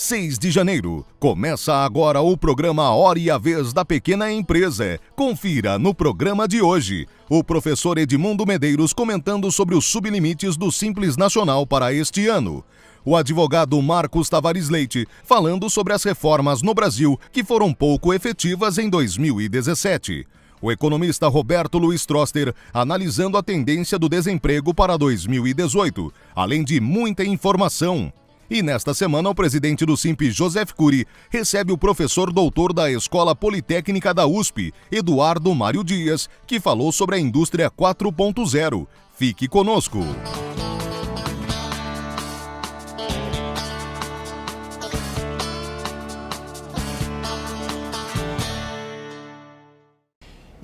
6 de janeiro. Começa agora o programa Hora e a Vez da Pequena Empresa. Confira no programa de hoje o professor Edmundo Medeiros comentando sobre os sublimites do Simples Nacional para este ano. O advogado Marcos Tavares Leite falando sobre as reformas no Brasil que foram pouco efetivas em 2017. O economista Roberto Luiz Troster analisando a tendência do desemprego para 2018, além de muita informação. E nesta semana o presidente do Simp, Joseph Cury, recebe o professor doutor da Escola Politécnica da USP, Eduardo Mário Dias, que falou sobre a indústria 4.0. Fique conosco!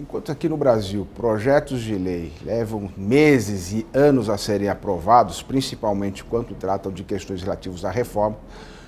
Enquanto aqui no Brasil projetos de lei levam meses e anos a serem aprovados, principalmente quando tratam de questões relativas à reforma,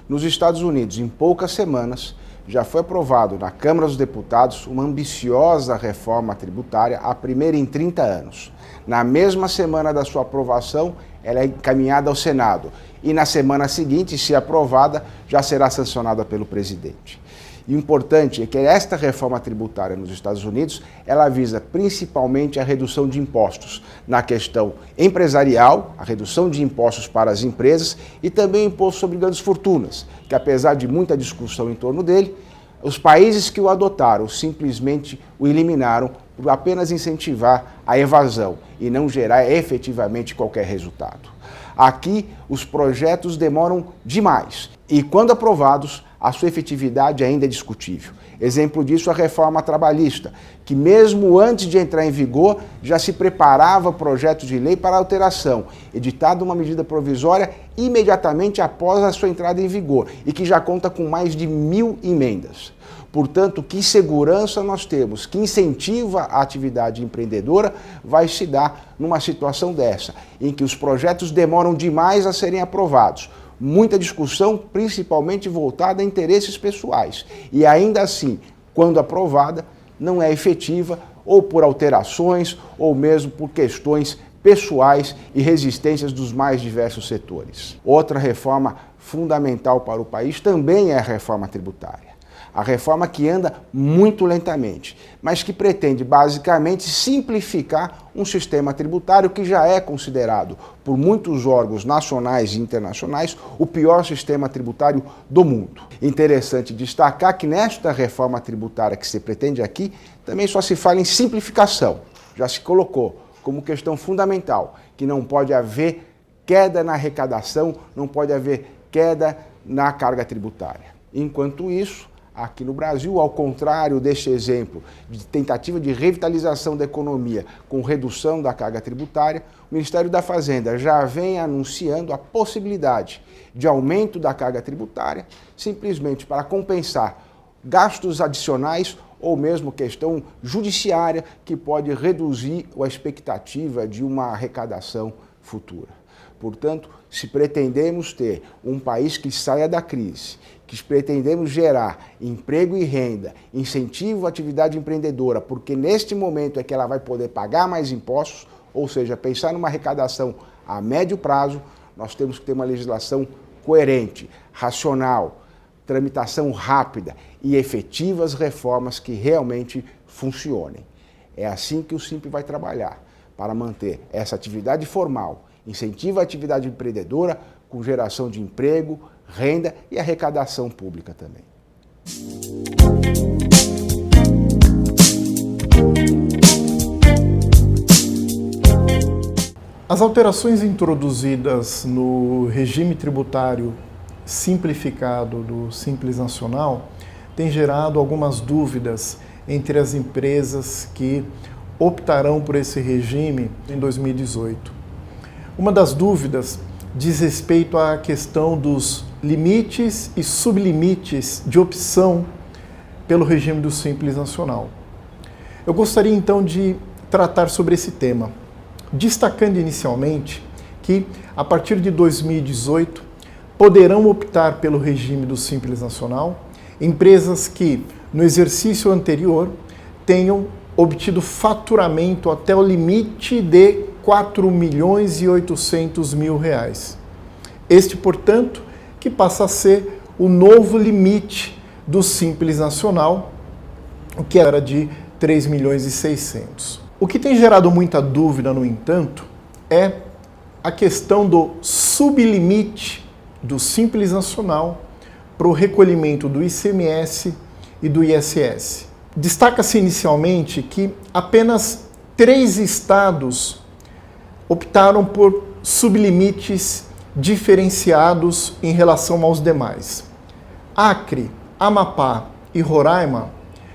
nos Estados Unidos, em poucas semanas, já foi aprovado na Câmara dos Deputados uma ambiciosa reforma tributária, a primeira em 30 anos. Na mesma semana da sua aprovação, ela é encaminhada ao Senado e na semana seguinte, se aprovada, já será sancionada pelo presidente. E o importante é que esta reforma tributária nos Estados Unidos, ela visa principalmente a redução de impostos na questão empresarial, a redução de impostos para as empresas e também o imposto sobre grandes fortunas, que apesar de muita discussão em torno dele, os países que o adotaram simplesmente o eliminaram por apenas incentivar a evasão e não gerar efetivamente qualquer resultado. Aqui, os projetos demoram demais e, quando aprovados, a sua efetividade ainda é discutível. Exemplo disso, a reforma trabalhista, que mesmo antes de entrar em vigor, já se preparava projeto de lei para alteração, editada uma medida provisória imediatamente após a sua entrada em vigor e que já conta com mais de 1.000 emendas. Portanto, que segurança nós temos, que incentiva a atividade empreendedora vai se dar numa situação dessa, em que os projetos demoram demais a serem aprovados. Muita discussão, principalmente voltada a interesses pessoais. E ainda assim, quando aprovada, não é efetiva ou por alterações ou mesmo por questões pessoais e resistências dos mais diversos setores. Outra reforma fundamental para o país também é a reforma tributária. A reforma que anda muito lentamente, mas que pretende basicamente simplificar um sistema tributário que já é considerado por muitos órgãos nacionais e internacionais o pior sistema tributário do mundo. Interessante destacar que nesta reforma tributária que se pretende aqui, também só se fala em simplificação. Já se colocou como questão fundamental que não pode haver queda na arrecadação, não pode haver queda na carga tributária. Enquanto isso, aqui no Brasil, ao contrário deste exemplo de tentativa de revitalização da economia com redução da carga tributária, o Ministério da Fazenda já vem anunciando a possibilidade de aumento da carga tributária, simplesmente para compensar gastos adicionais ou mesmo questão judiciária que pode reduzir a expectativa de uma arrecadação futura. Portanto, se pretendemos ter um país que saia da crise, que pretendemos gerar emprego e renda, incentivo à atividade empreendedora, porque neste momento é que ela vai poder pagar mais impostos, ou seja, pensar numa arrecadação a médio prazo, nós temos que ter uma legislação coerente, racional, tramitação rápida e efetivas reformas que realmente funcionem. É assim que o Simp vai trabalhar, para manter essa atividade formal, incentiva a atividade empreendedora com geração de emprego, renda e arrecadação pública também. As alterações introduzidas no regime tributário simplificado do Simples Nacional têm gerado algumas dúvidas entre as empresas que optarão por esse regime em 2018. Uma das dúvidas diz respeito à questão dos limites e sublimites de opção pelo regime do Simples Nacional. Eu gostaria então de tratar sobre esse tema, destacando inicialmente que, a partir de 2018, poderão optar pelo regime do Simples Nacional empresas que, no exercício anterior, tenham obtido faturamento até o limite de R$ 4.800.000. Este, portanto, que passa a ser o novo limite do Simples Nacional, que era de 3 milhões e 600. O que tem gerado muita dúvida, no entanto, é a questão do sublimite do Simples Nacional para o recolhimento do ICMS e do ISS. Destaca-se inicialmente que apenas 3 estados optaram por sublimites diferenciados em relação aos demais. Acre, Amapá e Roraima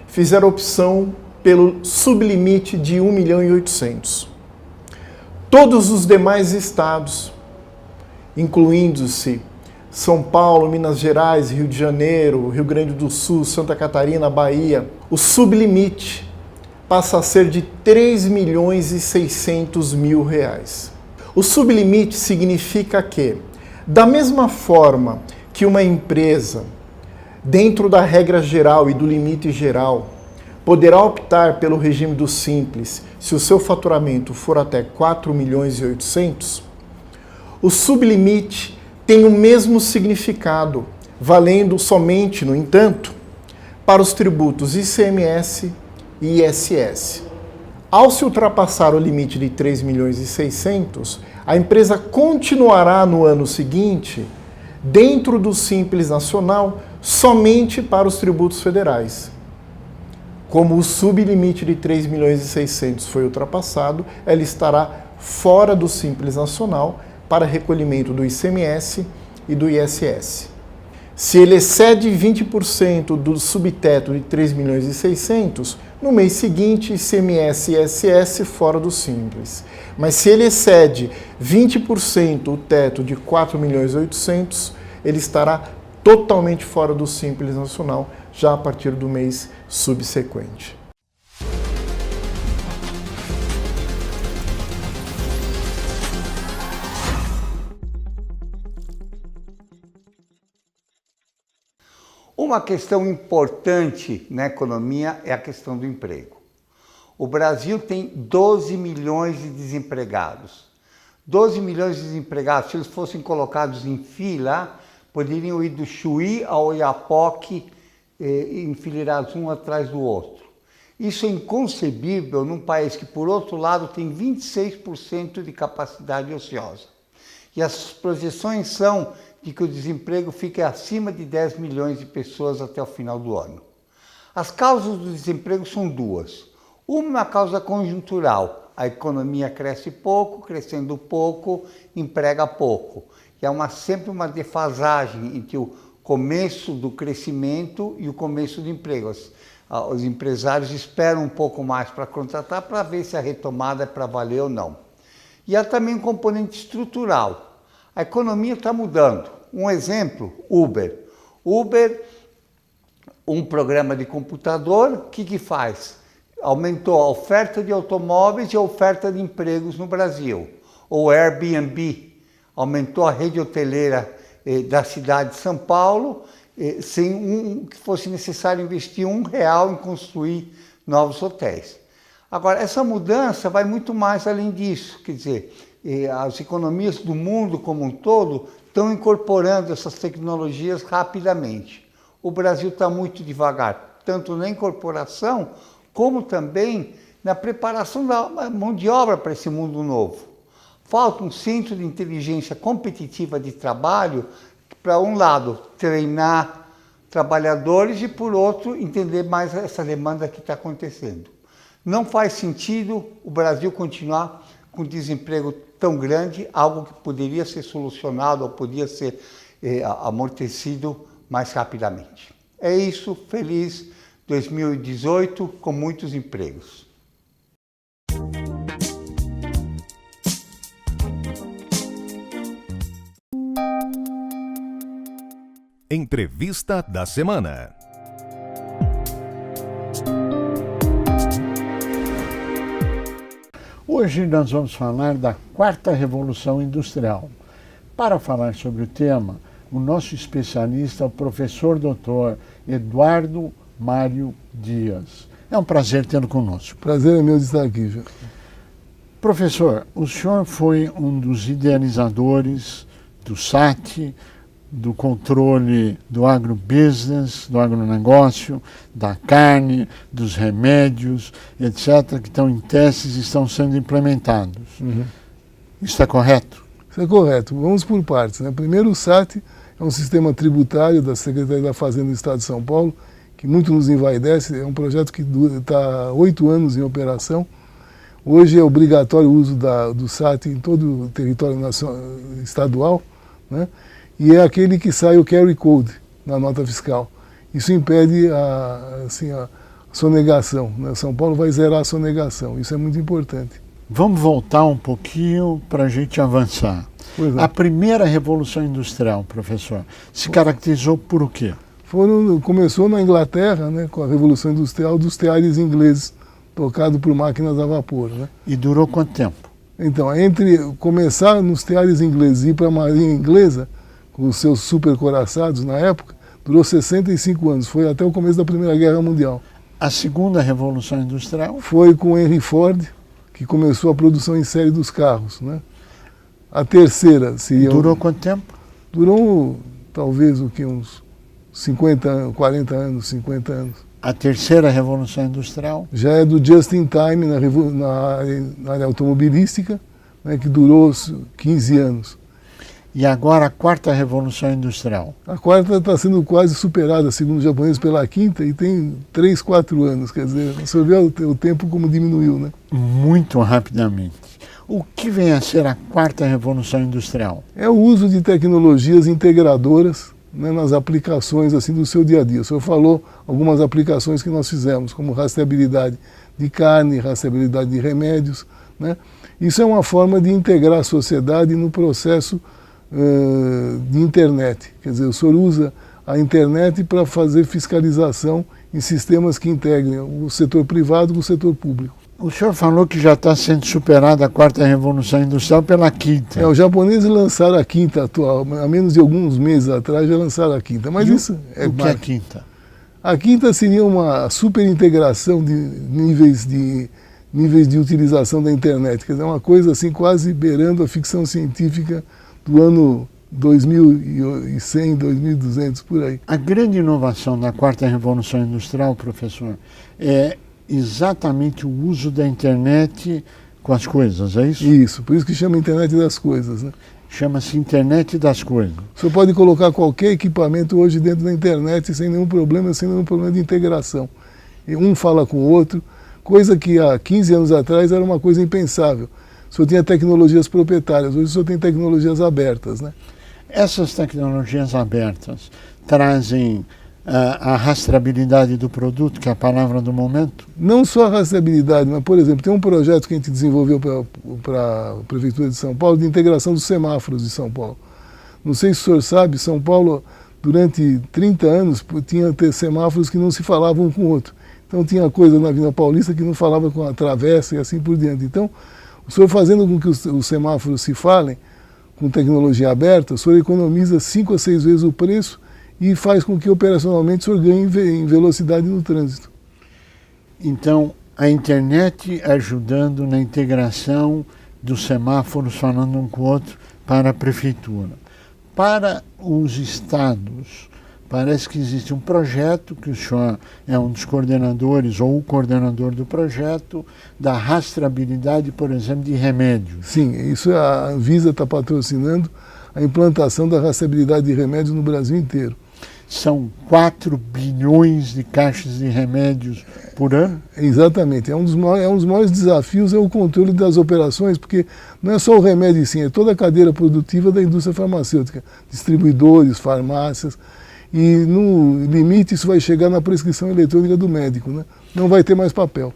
fizeram opção pelo sublimite de 1 milhão e 800. Todos os demais estados, incluindo-se São Paulo, Minas Gerais, Rio de Janeiro, Rio Grande do Sul, Santa Catarina, Bahia, o sublimite passa a ser de 3 milhões e 600 mil reais. O sublimite significa que, da mesma forma que uma empresa, dentro da regra geral e do limite geral, poderá optar pelo regime do Simples se o seu faturamento for até 4 milhões e 800, o sublimite tem o mesmo significado, valendo somente, no entanto, para os tributos ICMS e ISS. Ao se ultrapassar o limite de 3 milhões e 600, a empresa continuará no ano seguinte, dentro do Simples Nacional, somente para os tributos federais. Como o sublimite de 3 milhões e 600 foi ultrapassado, ela estará fora do Simples Nacional para recolhimento do ICMS e do ISS. Se ele excede 20% do subteto de 3 milhões e 600, no mês seguinte, ICMS e ISS fora do Simples. Mas se ele excede 20% o teto de 4 milhões e 800, ele estará totalmente fora do Simples Nacional, já a partir do mês subsequente. Uma questão importante na economia é a questão do emprego. O Brasil tem 12 milhões de desempregados. 12 milhões de desempregados, se eles fossem colocados em fila, poderiam ir do Chuí ao Oiapoque, enfileirados um atrás do outro. Isso é inconcebível num país que, por outro lado, tem 26% de capacidade ociosa. E as projeções são de que o desemprego fique acima de 10 milhões de pessoas até o final do ano. As causas do desemprego são duas. Uma causa conjuntural, a economia cresce pouco, crescendo pouco, emprega pouco. E há sempre uma defasagem entre o começo do crescimento e o começo do emprego. Os empresários esperam um pouco mais para contratar para ver se a retomada é para valer ou não. E há também um componente estrutural. A economia está mudando. Um exemplo, Uber. Uber, um programa de computador, o que faz? Aumentou a oferta de automóveis e a oferta de empregos no Brasil. Ou Airbnb, aumentou a rede hoteleira da cidade de São Paulo, sem que fosse necessário investir R$1 em construir novos hotéis. Agora, essa mudança vai muito mais além disso, quer dizer, as economias do mundo como um todo estão incorporando essas tecnologias rapidamente. O Brasil está muito devagar, tanto na incorporação, como também na preparação da mão de obra para esse mundo novo. Falta um centro de inteligência competitiva de trabalho, para um lado, treinar trabalhadores e, por outro, entender mais essa demanda que está acontecendo. Não faz sentido o Brasil continuar com desemprego tão grande, algo que poderia ser solucionado ou podia ser amortecido mais rapidamente. É isso, feliz 2018 com muitos empregos. Entrevista da semana. Hoje nós vamos falar da quarta revolução industrial. Para falar sobre o tema, o nosso especialista é o professor doutor Eduardo Mário Dias. É um prazer tê-lo conosco. Prazer é meu de estar aqui, João. Professor, o senhor foi um dos idealizadores do SAT, do controle do agrobusiness, do agronegócio, da carne, dos remédios, etc., que estão em testes e estão sendo implementados. Isso está correto? Isso é correto. Vamos por partes, né? Primeiro, o SAT é um sistema tributário da Secretaria da Fazenda do Estado de São Paulo, que muito nos envaidece. É um projeto que está há 8 anos em operação. Hoje é obrigatório o uso do SAT em todo o território estadual, né? E é aquele que sai o carry code na nota fiscal. Isso impede a sonegação, né? São Paulo vai zerar a sonegação, isso é muito importante. Vamos voltar um pouquinho para a gente avançar. Pois é. A primeira Revolução Industrial, professor, se caracterizou por o quê? Começou na Inglaterra, né, com a Revolução Industrial dos teares ingleses, tocado por máquinas a vapor, né? E durou quanto tempo? Então, entre começar nos teares ingleses e ir para a Marinha Inglesa, com os seus supercoraçados na época, durou 65 anos, foi até o começo da Primeira Guerra Mundial. A segunda Revolução Industrial? Foi com Henry Ford, que começou a produção em série dos carros, né? A terceira seria... Durou quanto tempo? Durou talvez uns 50 anos, 40 anos, 50 anos. A terceira Revolução Industrial? Já é do just in time na área automobilística, né, que durou 15 anos. E agora a quarta Revolução Industrial? A quarta está sendo quase superada, segundo os japoneses, pela quinta, e tem 3, 4 anos. Quer dizer, você vê o tempo como diminuiu, né? Muito rapidamente. O que vem a ser a quarta Revolução Industrial? É o uso de tecnologias integradoras, né, nas aplicações assim, do seu dia a dia. O senhor falou algumas aplicações que nós fizemos, como rastreabilidade de carne, rastreabilidade de remédios, né? Isso é uma forma de integrar a sociedade no processo de internet. Quer dizer, o senhor usa a internet para fazer fiscalização em sistemas que integrem o setor privado com o setor público. O senhor falou que já está sendo superada a quarta Revolução Industrial pela quinta. Os japoneses lançaram a quinta atual, há menos de alguns meses atrás já lançaram a quinta. Mas isso é o que é a quinta? A quinta seria uma super integração de níveis de utilização da internet. Quer dizer, uma coisa assim quase beirando a ficção científica do ano 2100, 2200, por aí. A grande inovação da quarta Revolução Industrial, professor, é exatamente o uso da internet com as coisas, é isso? Isso, por isso que chama internet das coisas, né? Chama-se internet das coisas. O senhor pode colocar qualquer equipamento hoje dentro da internet sem nenhum problema de integração. E um fala com o outro, coisa que há 15 anos atrás era uma coisa impensável. O senhor tinha tecnologias proprietárias, hoje o senhor tem tecnologias abertas, né? Essas tecnologias abertas trazem a rastreabilidade do produto, que é a palavra do momento? Não só a rastreabilidade, mas, por exemplo, tem um projeto que a gente desenvolveu para a Prefeitura de São Paulo de integração dos semáforos de São Paulo. Não sei se o senhor sabe, São Paulo, durante 30 anos, tinha semáforos que não se falavam um com o outro. Então tinha coisa na Avenida Paulista que não falava com a travessa e assim por diante. Então, o senhor fazendo com que os semáforos se falem, com tecnologia aberta, o senhor economiza 5 a 6 vezes o preço e faz com que operacionalmente o senhor ganhe em velocidade no trânsito. Então, a internet ajudando na integração dos semáforos falando um com o outro para a prefeitura. Para os estados, parece que existe um projeto, que o senhor é um dos coordenadores ou o coordenador do projeto, da rastreabilidade, por exemplo, de remédios. Sim, isso a Anvisa está patrocinando a implantação da rastreabilidade de remédios no Brasil inteiro. São 4 bilhões de caixas de remédios por ano? Exatamente. Um dos maiores desafios é o controle das operações, porque não é só o remédio em si, é toda a cadeira produtiva da indústria farmacêutica, distribuidores, farmácias, e no limite isso vai chegar na prescrição eletrônica do médico, né? Não vai ter mais papel.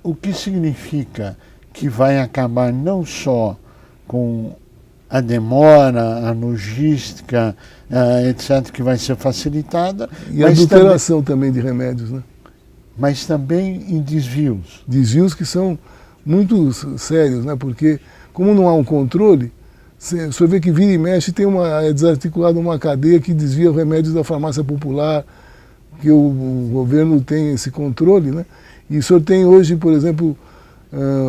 O que significa que vai acabar não só com a demora, a logística, etc., que vai ser facilitada. E a adulteração também de remédios, né? Mas também em desvios. Desvios que são muito sérios, né? Porque como não há um controle, o senhor vê que vira e mexe, é desarticulada uma cadeia que desvia remédios da farmácia popular, que o governo tem esse controle, né? E o senhor tem hoje, por exemplo,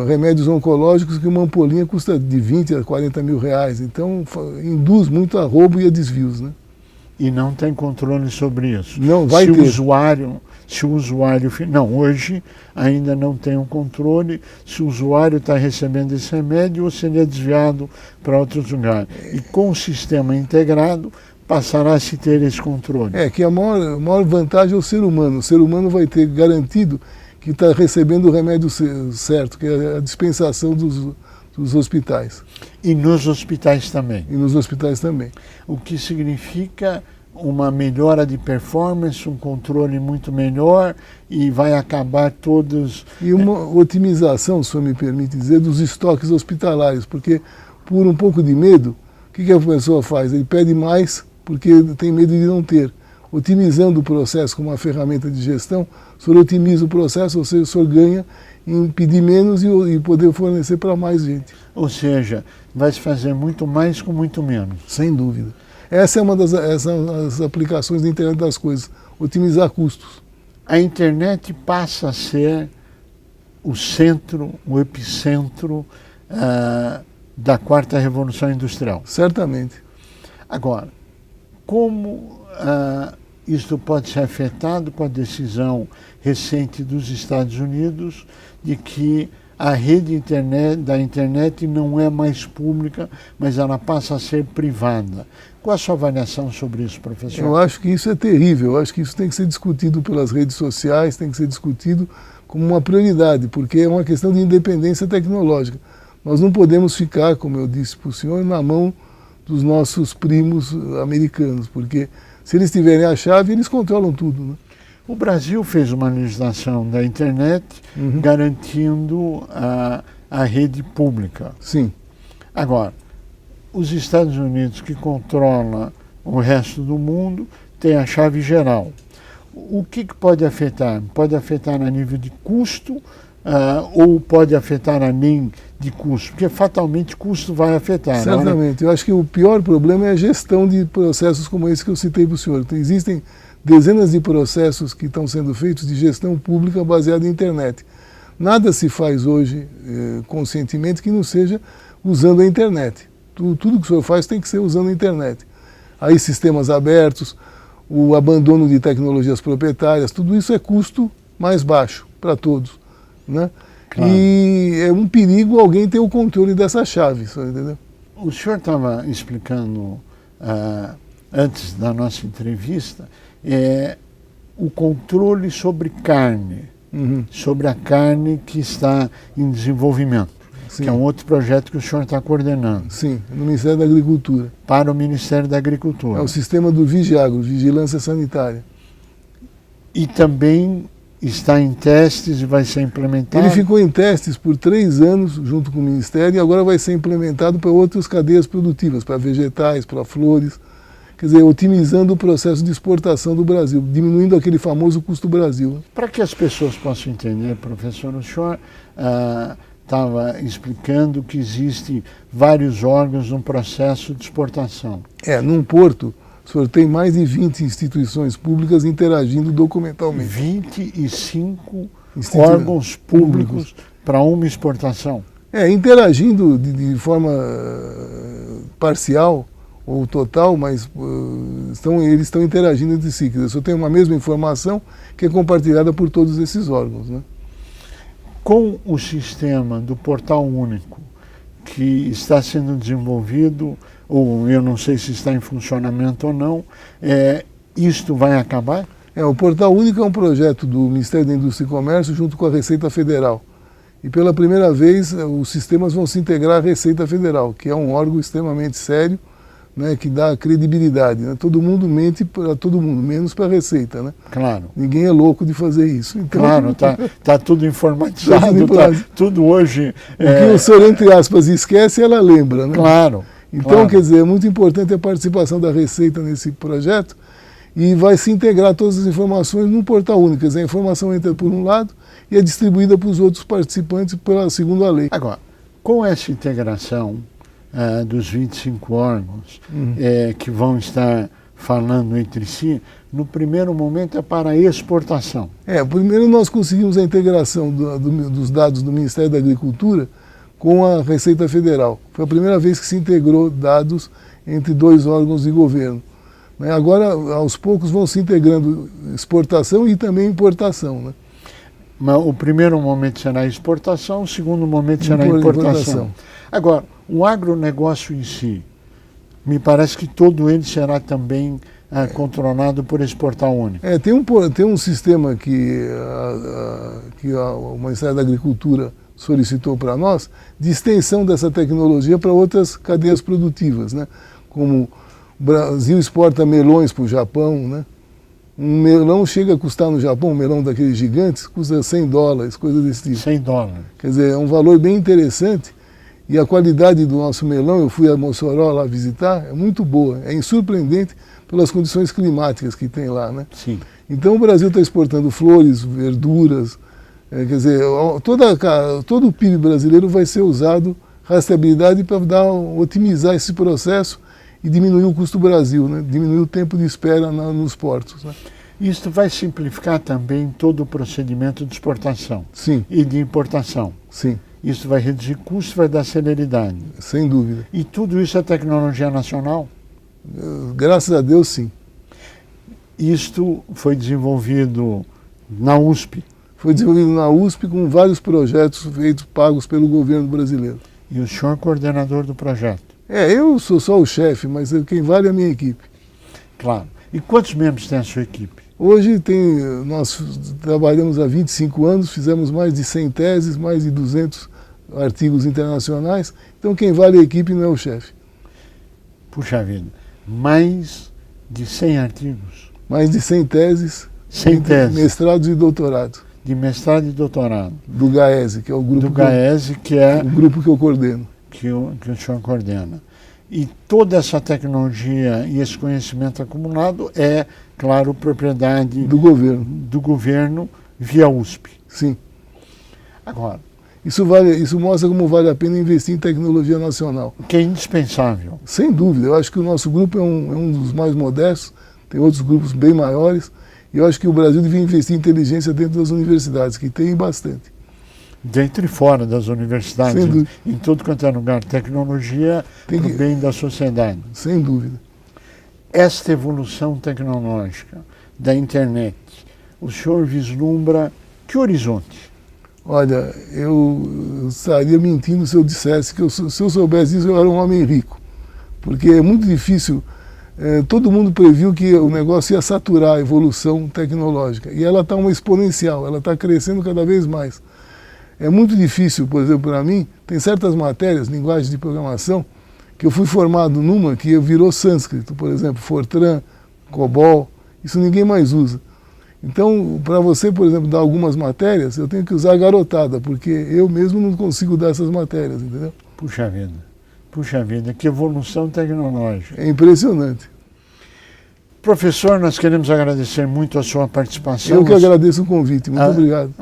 remédios oncológicos que uma ampolinha custa de 20 a 40 mil reais. Então, induz muito a roubo e a desvios, né? E não tem controle sobre isso. Não vai ter. Se o usuário... Não, hoje ainda não tem um controle se o usuário está recebendo esse remédio ou se ele é desviado para outros lugares. E com o sistema integrado, passará a se ter esse controle. É, que a maior vantagem é o ser humano. O ser humano vai ter garantido que está recebendo o remédio certo, que é a dispensação dos hospitais. E nos hospitais também. E nos hospitais também. O que significa uma melhora de performance, um controle muito melhor e vai acabar todos... E uma otimização, se o senhor me permite dizer, dos estoques hospitalares, porque por um pouco de medo, o que a pessoa faz? Ele pede mais porque tem medo de não ter. Otimizando o processo com uma ferramenta de gestão, o senhor otimiza o processo, ou seja, o senhor ganha em pedir menos e poder fornecer para mais gente. Ou seja, vai se fazer muito mais com muito menos. Sem dúvida. Essa é uma das aplicações da internet das coisas, otimizar custos. A internet passa a ser o centro, o epicentro da quarta revolução industrial. Certamente. Agora, como isto pode ser afetado com a decisão recente dos Estados Unidos de que a rede da internet não é mais pública, mas ela passa a ser privada. Qual a sua avaliação sobre isso, professor? Eu acho que isso é terrível. Eu acho que isso tem que ser discutido pelas redes sociais, tem que ser discutido como uma prioridade, porque é uma questão de independência tecnológica. Nós não podemos ficar, como eu disse para o senhor, na mão dos nossos primos americanos, porque se eles tiverem a chave, eles controlam tudo, né? O Brasil fez uma legislação da internet garantindo a rede pública. Sim. Agora, os Estados Unidos, que controla o resto do mundo, tem a chave geral. O que pode afetar? Pode afetar a nível de custo ou pode afetar a nem de custo? Porque fatalmente custo vai afetar. Certamente. Eu acho que o pior problema é a gestão de processos como esse que eu citei para o senhor. Então, existem dezenas de processos que estão sendo feitos de gestão pública baseada em internet. Nada se faz hoje conscientemente que não seja usando a internet. Tudo que o senhor faz tem que ser usando a internet. Aí sistemas abertos, o abandono de tecnologias proprietárias, tudo isso é custo mais baixo para todos, né? Claro. E é um perigo alguém ter o controle dessa chave, entendeu? O senhor estava explicando antes da nossa entrevista o controle sobre carne, sobre a carne que está em desenvolvimento. Sim. Que é um outro projeto que o senhor está coordenando. Sim, no Ministério da Agricultura. Para o Ministério da Agricultura. É o sistema do Vigiagro, Vigilância Sanitária. E também está em testes e vai ser implementado? Ele ficou em testes por 3 anos junto com o Ministério e agora vai ser implementado para outras cadeias produtivas, para vegetais, para flores. Quer dizer, otimizando o processo de exportação do Brasil, diminuindo aquele famoso custo Brasil. Para que as pessoas possam entender, professor, o senhor estava explicando que existem vários órgãos no processo de exportação. Num porto, o senhor tem mais de 20 instituições públicas interagindo documentalmente. 25 órgãos públicos para uma exportação. Interagindo de forma parcial ou total, mas eles estão interagindo entre si. Quer dizer, o senhor tem uma mesma informação que é compartilhada por todos esses órgãos, né? Com o sistema do Portal Único, que está sendo desenvolvido, ou eu não sei se está em funcionamento ou não, isto vai acabar? O Portal Único é um projeto do Ministério da Indústria e Comércio junto com a Receita Federal. E pela primeira vez os sistemas vão se integrar à Receita Federal, que é um órgão extremamente sério, né, que dá credibilidade, né? Todo mundo mente para todo mundo, menos para a Receita, né? Claro. Ninguém é louco de fazer isso. Então, claro, tá tudo informatizado, tudo hoje... O que o senhor, entre aspas, esquece, ela lembra, né? Claro. Então, claro. Quer dizer, é muito importante a participação da Receita nesse projeto e vai se integrar todas as informações num portal único. Quer dizer, a informação entra por um lado e é distribuída para os outros participantes segundo a lei. Agora, com essa integração dos 25 órgãos que vão estar falando entre si, no primeiro momento é para a exportação. Primeiro nós conseguimos a integração dos dados do Ministério da Agricultura com a Receita Federal. Foi a primeira vez que se integrou dados entre 2 órgãos de governo. né? Agora, aos poucos, vão se integrando exportação e também importação, né? Mas o primeiro momento será a exportação, o segundo momento será a importação. Agora, o agronegócio em si, me parece que todo ele será também controlado por esse portal único. Tem um sistema que o Ministério da Agricultura solicitou para nós, de extensão dessa tecnologia para outras cadeias produtivas, né? Como o Brasil exporta melões para o Japão, né? Um melão chega a custar no Japão, um melão daqueles gigantes, custa $100, coisa desse tipo. $100. Quer dizer, é um valor bem interessante e a qualidade do nosso melão, eu fui a Mossoró lá visitar, é muito boa, é surpreendente pelas condições climáticas que tem lá, né? Sim. Então o Brasil está exportando flores, verduras, quer dizer, todo o PIB brasileiro vai ser usado, rastreabilidade, para otimizar esse processo e diminuir o custo do Brasil, né? Diminuir o tempo de espera nos portos, né? Isso vai simplificar também todo o procedimento de exportação. Sim. E de importação. Sim. Isso vai reduzir custos, vai dar celeridade. Sem dúvida. E tudo isso é tecnologia nacional? Graças a Deus, sim. Isto foi desenvolvido na USP? Foi desenvolvido na USP com vários projetos pagos pelo governo brasileiro. E o senhor é coordenador do projeto? Eu sou só o chefe, mas quem vale é a minha equipe. Claro. E quantos membros tem a sua equipe? Hoje nós trabalhamos há 25 anos, fizemos mais de 100 teses, mais de 200 artigos internacionais. Então quem vale a equipe não é o chefe. Puxa vida, mais de 100 artigos? Mais de 100 teses, 100 teses. Mestrados e doutorados. De mestrado e doutorado. Do GAESE, que é o grupo, do GAESE, que é o grupo que eu coordeno. Que o senhor coordena. E toda essa tecnologia e esse conhecimento acumulado é, claro, propriedade do governo via USP. Sim. Agora, isso mostra como vale a pena investir em tecnologia nacional. Que é indispensável. Sem dúvida. Eu acho que o nosso grupo é um dos mais modestos, tem outros grupos bem maiores, e eu acho que o Brasil devia investir em inteligência dentro das universidades, que tem bastante. Dentro e fora das universidades, em todo quanto é lugar, tecnologia para o bem da sociedade. Sem dúvida. Esta evolução tecnológica da internet, o senhor vislumbra que horizonte? Olha, eu estaria mentindo se eu dissesse que se eu soubesse isso eu era um homem rico. Porque é muito difícil, todo mundo previu que o negócio ia saturar a evolução tecnológica. E ela está uma exponencial, ela está crescendo cada vez mais. É muito difícil, por exemplo, para mim, tem certas matérias, linguagem de programação, que eu fui formado numa que virou sânscrito, por exemplo, Fortran, COBOL, isso ninguém mais usa. Então, para você, por exemplo, dar algumas matérias, eu tenho que usar a garotada, porque eu mesmo não consigo dar essas matérias, entendeu? Puxa vida, que evolução tecnológica. É impressionante. Professor, nós queremos agradecer muito a sua participação. Eu que agradeço o convite, muito obrigado.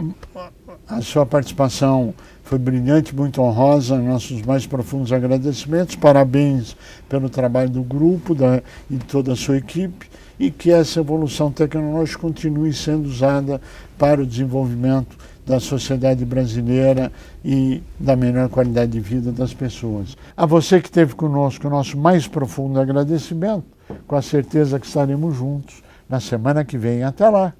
A sua participação foi brilhante, muito honrosa, nossos mais profundos agradecimentos, parabéns pelo trabalho do grupo e toda a sua equipe, e que essa evolução tecnológica continue sendo usada para o desenvolvimento da sociedade brasileira e da melhor qualidade de vida das pessoas. A você que esteve conosco, o nosso mais profundo agradecimento, com a certeza que estaremos juntos na semana que vem. Até lá!